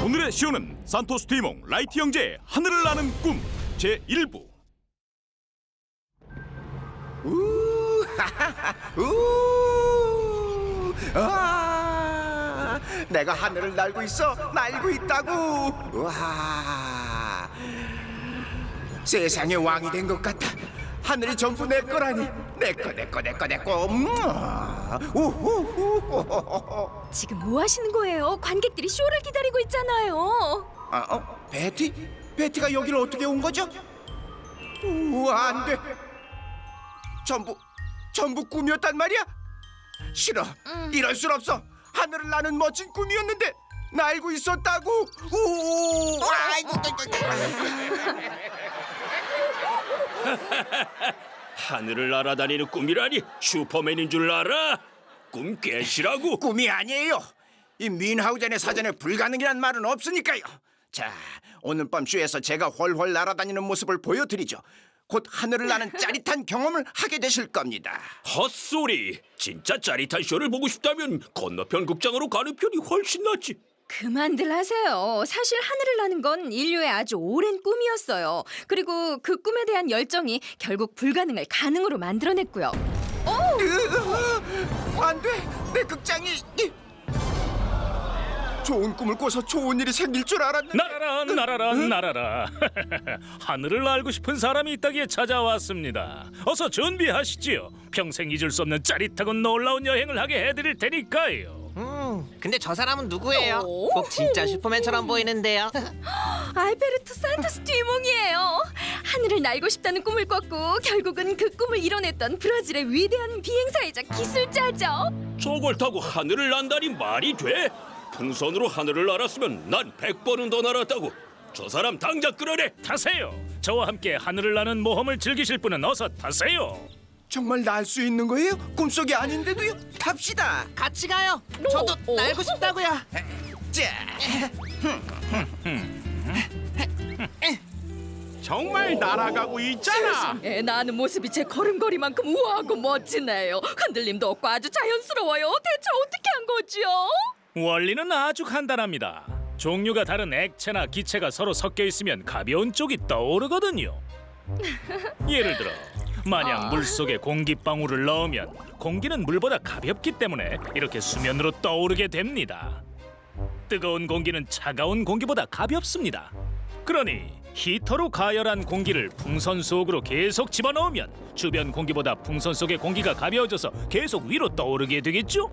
오늘의 시호는 산토스 디몽 라이트 형제의 하늘을 나는 꿈 제1부. 내가 하늘을 날고 있어. 날고 있다고. 우와. 세상의 왕이 된 것 같아. 하늘이 전부 내 거라니. 내 거. 우후후후후후. 지금 뭐 하시는 거예요? 관객들이 쇼를 기다리고 있잖아요. 베티? 베티가 여기를 어떻게 온 거죠? 우와, 안 돼. 전부 꿈이었단 말이야? 싫어. 이럴 순 없어. 하늘을 나는 멋진 꿈이었는데 날고 있었다고. 하늘을 날아다니는 꿈이라니 슈퍼맨인 줄 알아? 꿈 깨시라고. 꿈이 아니에요. 이 민하우젠의 사전에 불가능이란 말은 없으니까요. 자, 오늘 밤 쇼에서 제가 훨훨 날아다니는 모습을 보여드리죠. 곧 하늘을 나는 짜릿한 경험을 하게 되실 겁니다. 헛소리. 진짜 짜릿한 쇼를 보고 싶다면 건너편 극장으로 가는 편이 훨씬 낫지. 그만들 하세요. 사실 하늘을 나는 건 인류의 아주 오랜 꿈이었어요. 그리고 그 꿈에 대한 열정이 결국 불가능을 가능으로 만들어냈고요. 안 돼! 내 극장이... 좋은 꿈을 꿔서 좋은 일이 생길 줄 알았는데... 날아라. 하늘을 날고 싶은 사람이 있다기에 찾아왔습니다. 어서 준비하시지요. 평생 잊을 수 없는 짜릿하고 놀라운 여행을 하게 해드릴 테니까요. 근데 저 사람은 누구예요? 꼭 진짜 슈퍼맨처럼 보이는데요. 알베르토 산토스 디몽이에요. 하늘을 날고 싶다는 꿈을 꿨고 결국은 그 꿈을 이뤄냈던 브라질의 위대한 비행사이자 기술자죠. 저걸 타고 하늘을 난다니 말이 돼? 풍선으로 하늘을 날았으면 난 100번은 더 날았다고. 저 사람 당장 끌어내. 타세요. 저와 함께 하늘을 나는 모험을 즐기실 분은 어서 타세요. 정말 날 수 있는 거예요? 꿈속이 아닌데도요? 탑시다! 같이 가요. 저도 날고 싶다고요. 자, 정말 날아가고 있잖아. 애 나는 모습이 제 걸음걸이만큼 우아하고 멋지네요. 흔들림도 없고 아주 자연스러워요. 대체 어떻게 한 거죠? 원리는 아주 간단합니다. 종류가 다른 액체나 기체가 서로 섞여 있으면 가벼운 쪽이 떠오르거든요. 예를 들어 만약 물속에 공기방울을 넣으면 공기는 물보다 가볍기 때문에 이렇게 수면으로 떠오르게 됩니다. 뜨거운 공기는 차가운 공기보다 가볍습니다. 그러니 히터로 가열한 공기를 풍선 속으로 계속 집어넣으면 주변 공기보다 풍선 속의 공기가 가벼워져서 계속 위로 떠오르게 되겠죠?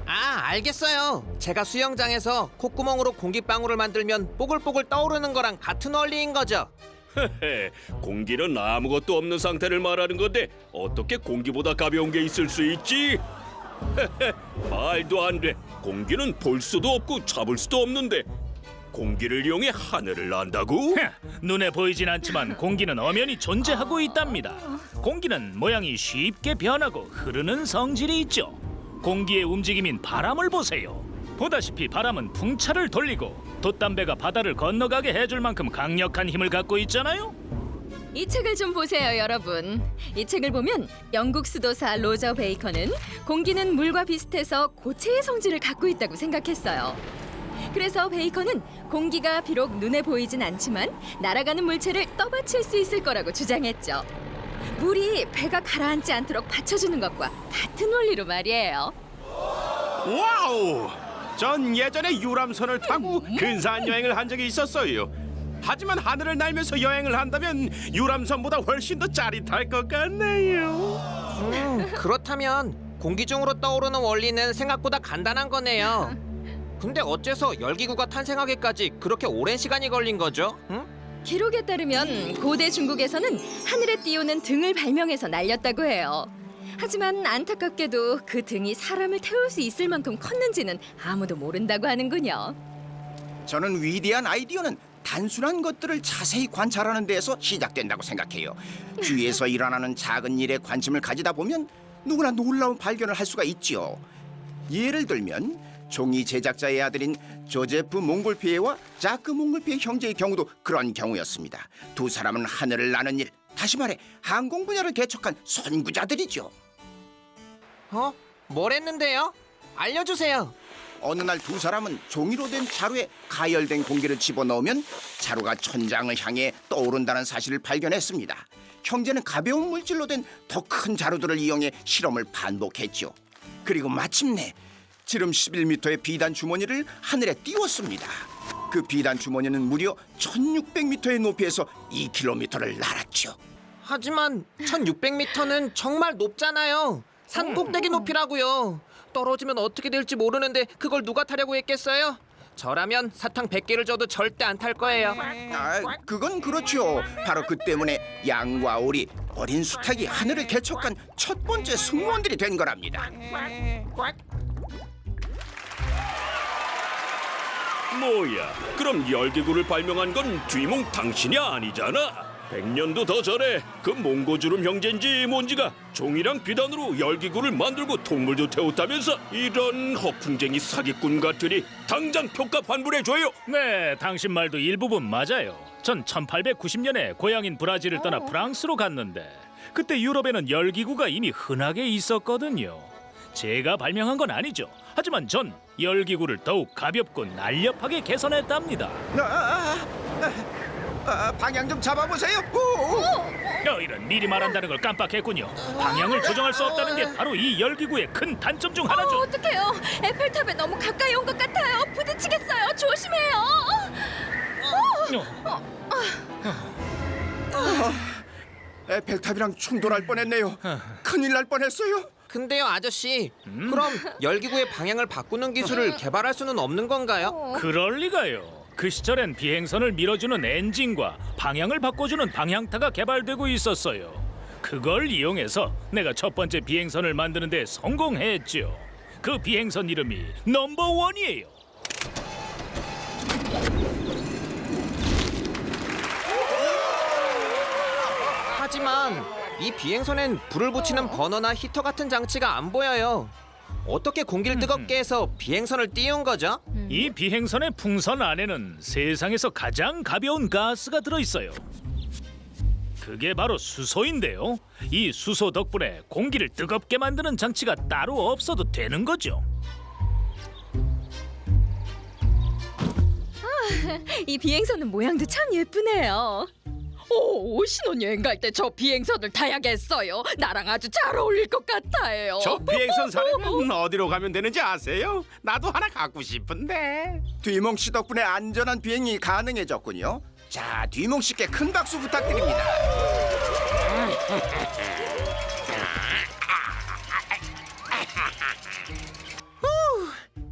알겠어요. 제가 수영장에서 콧구멍으로 공기방울을 만들면 뽀글뽀글 떠오르는 거랑 같은 원리인 거죠. 공기는 아무것도 없는 상태를 말하는 건데 어떻게 공기보다 가벼운 게 있을 수 있지? 말도 안 돼. 공기는 볼 수도 없고 잡을 수도 없는데 공기를 이용해 하늘을 난다고? 눈에 보이진 않지만 공기는 엄연히 존재하고 있답니다. 공기는 모양이 쉽게 변하고 흐르는 성질이 있죠. 공기의 움직임인 바람을 보세요. 보다시피 바람은 풍차를 돌리고 돛담배가 바다를 건너가게 해줄 만큼 강력한 힘을 갖고 있잖아요. 이 책을 좀 보세요, 여러분. 이 책을 보면 영국 수도사 로저 베이컨은 공기는 물과 비슷해서 고체의 성질을 갖고 있다고 생각했어요. 그래서 베이컨은 공기가 비록 눈에 보이진 않지만 날아가는 물체를 떠받칠 수 있을 거라고 주장했죠. 물이 배가 가라앉지 않도록 받쳐주는 것과 같은 원리로 말이에요. 와우! 전 예전에 유람선을 타고 근사한 여행을 한 적이 있었어요. 하지만 하늘을 날면서 여행을 한다면 유람선보다 훨씬 더 짜릿할 것 같네요. 그렇다면 공기 중으로 떠오르는 원리는 생각보다 간단한 거네요. 근데 어째서 열기구가 탄생하기까지 그렇게 오랜 시간이 걸린 거죠? 기록에 따르면 고대 중국에서는 하늘에 띄우는 등을 발명해서 날렸다고 해요. 하지만 안타깝게도 그 등이 사람을 태울 수 있을 만큼 컸는지는 아무도 모른다고 하는군요. 저는 위대한 아이디어는 단순한 것들을 자세히 관찰하는 데에서 시작된다고 생각해요. 주위에서 일어나는 작은 일에 관심을 가지다 보면 누구나 놀라운 발견을 할 수가 있지요. 예를 들면 종이 제작자의 아들인 조제프 몽골피에와 자크 몽골피에 형제의 경우도 그런 경우였습니다. 두 사람은 하늘을 나는 일, 다시 말해 항공 분야를 개척한 선구자들이죠. 뭘 했는데요? 알려주세요. 어느 날 두 사람은 종이로 된 자루에 가열된 공기를 집어넣으면 자루가 천장을 향해 떠오른다는 사실을 발견했습니다. 형제는 가벼운 물질로 된 더 큰 자루들을 이용해 실험을 반복했죠. 그리고 마침내 지름 11m의 비단 주머니를 하늘에 띄웠습니다. 그 비단 주머니는 무려 1600m의 높이에서 2km를 날았죠. 하지만 1600m는 정말 높잖아요. 산 꼭대기 높이라고요. 떨어지면 어떻게 될지 모르는데 그걸 누가 타려고 했겠어요? 저라면 사탕 100개를 줘도 절대 안 탈 거예요. 그건 그렇죠. 바로 그 때문에 양과 오리, 어린 수탉이 하늘을 개척한 첫 번째 승무원들이 된 거랍니다. 뭐야? 그럼 열기구를 발명한 건 뒤몽 당신이 아니잖아. 100년도 더 전에 그 몽고주름 형제인지 뭔지가 종이랑 비단으로 열기구를 만들고 동물도 태웠다면서. 이런 허풍쟁이 사기꾼 같으니 당장 표값 환불해줘요. 네, 당신 말도 일부분 맞아요. 전 1890년에 고향인 브라질을 떠나 프랑스로 갔는데 그때 유럽에는 열기구가 이미 흔하게 있었거든요. 제가 발명한 건 아니죠. 하지만 전 열기구를 더욱 가볍고 날렵하게 개선했답니다. 방향 좀 잡아보세요. 이런 미리 말한다는 걸 깜빡했군요. 방향을 조정할 수 없다는 게 바로 이 열기구의 큰 단점 중 하나죠. 어떡해요? 에펠탑에 너무 가까이 온 것 같아요. 부딪히겠어요. 조심해요. 에펠탑이랑 충돌할 뻔했네요. 큰일 날 뻔했어요. 근데요, 아저씨. 그럼 열기구의 방향을 바꾸는 기술을 개발할 수는 없는 건가요? 그럴 리가요. 그 시절엔 비행선을 밀어주는 엔진과 방향을 바꿔주는 방향타가 개발되고 있었어요. 그걸 이용해서 내가 첫 번째 비행선을 만드는 데 성공했죠. 그 비행선 이름이 넘버원이에요. 하지만 이 비행선엔 불을 붙이는 버너나 히터 같은 장치가 안 보여요. 어떻게 공기를 뜨겁게 해서 비행선을 띄운 거죠? 이 비행선의 풍선 안에는 세상에서 가장 가벼운 가스가 들어있어요. 그게 바로 수소인데요. 이 수소 덕분에 공기를 뜨겁게 만드는 장치가 따로 없어도 되는 거죠. 이 비행선은 모양도 참 예쁘네요. 오, 신혼여행 갈 때 저 비행선을 타야겠어요. 나랑 아주 잘 어울릴 것 같아요. 저 비행선 사려면 어디로 가면 되는지 아세요? 나도 하나 갖고 싶은데. 뒤몽 씨 덕분에 안전한 비행이 가능해졌군요. 자, 뒤몽 씨께 큰 박수 부탁드립니다.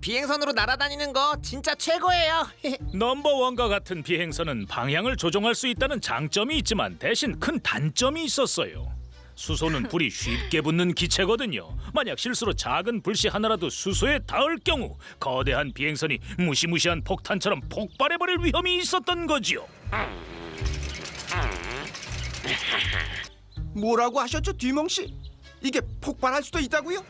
비행선으로 날아다니는 거 진짜 최고예요. 넘버원과 같은 비행선은 방향을 조종할 수 있다는 장점이 있지만 대신 큰 단점이 있었어요. 수소는 불이 쉽게 붙는 기체거든요. 만약 실수로 작은 불씨 하나라도 수소에 닿을 경우 거대한 비행선이 무시무시한 폭탄처럼 폭발해버릴 위험이 있었던 거지요. 뭐라고 하셨죠, 뒤몽 씨? 이게 폭발할 수도 있다고요?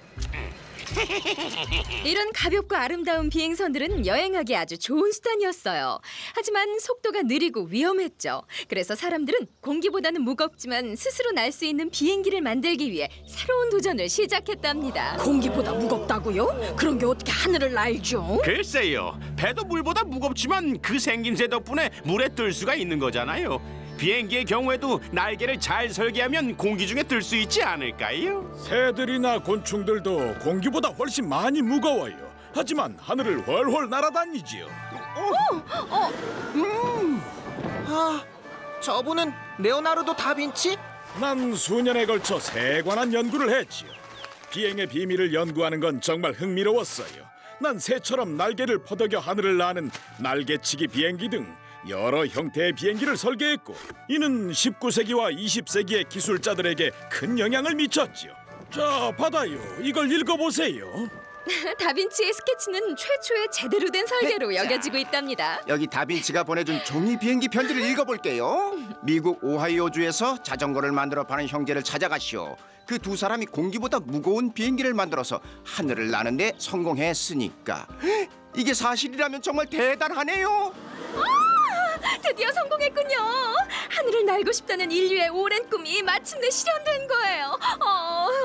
이런 가볍고 아름다운 비행선들은 여행하기 아주 좋은 수단이었어요. 하지만 속도가 느리고 위험했죠. 그래서 사람들은 공기보다는 무겁지만 스스로 날 수 있는 비행기를 만들기 위해 새로운 도전을 시작했답니다. 공기보다 무겁다고요? 그런 게 어떻게 하늘을 날죠? 글쎄요, 배도 물보다 무겁지만 그 생김새 덕분에 물에 뜰 수가 있는 거잖아요. 비행기의 경우에도 날개를 잘 설계하면 공기 중에 뜰 수 있지 않을까요? 새들이나 곤충들도 공기보다 훨씬 많이 무거워요. 하지만 하늘을 훨훨 날아다니지요. 아, 저분은 레오나르도 다빈치? 난 수년에 걸쳐 세관한 연구를 했지요. 비행의 비밀을 연구하는 건 정말 흥미로웠어요. 난 새처럼 날개를 퍼덕여 하늘을 나는 날개치기 비행기 등 여러 형태의 비행기를 설계했고, 이는 19세기와 20세기의 기술자들에게 큰 영향을 미쳤지요. 자, 받아요. 이걸 읽어보세요. 다빈치의 스케치는 최초의 제대로 된 설계로 여겨지고 있답니다. 여기 다빈치가 보내준 종이 비행기 편지를 읽어볼게요. 미국 오하이오주에서 자전거를 만들어 파는 형제를 찾아가시오. 그 두 사람이 공기보다 무거운 비행기를 만들어서 하늘을 나는데 성공했으니까. 이게 사실이라면 정말 대단하네요. 드디어 성공했군요. 하늘을 날고 싶다는 인류의 오랜 꿈이 마침내 실현된 거예요.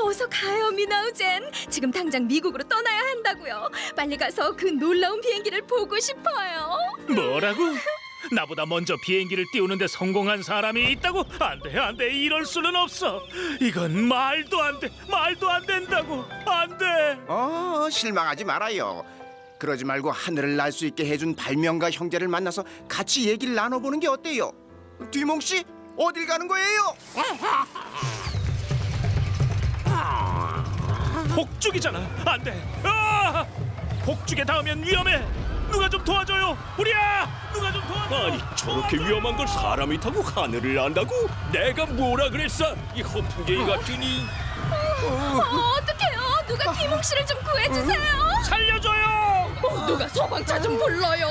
어서 가요, 미나우젠. 지금 당장 미국으로 떠나야 한다고요. 빨리 가서 그 놀라운 비행기를 보고 싶어요. 뭐라고? 나보다 먼저 비행기를 띄우는데 성공한 사람이 있다고? 안 돼, 이럴 수는 없어. 이건 말도 안 돼, 말도 안 된다고. 안 돼. 실망하지 말아요. 그러지 말고 하늘을 날 수 있게 해준 발명가 형제를 만나서 같이 얘기를 나눠보는 게 어때요? 뒤몽 씨, 어딜 가는 거예요? 폭죽이잖아. 안 돼. 폭죽에 닿으면 위험해. 누가 좀 도와줘요. 우리야, 누가 좀 도와줘. 아니 저렇게 위험한 걸 사람이 타고 하늘을 난다고? 내가 뭐라 그랬어? 이 허풍쟁이 같으니. 어떡해요? 누가 티몽 씨를 좀 구해주세요. 살려줘요. 누가 소방차 좀 불러요.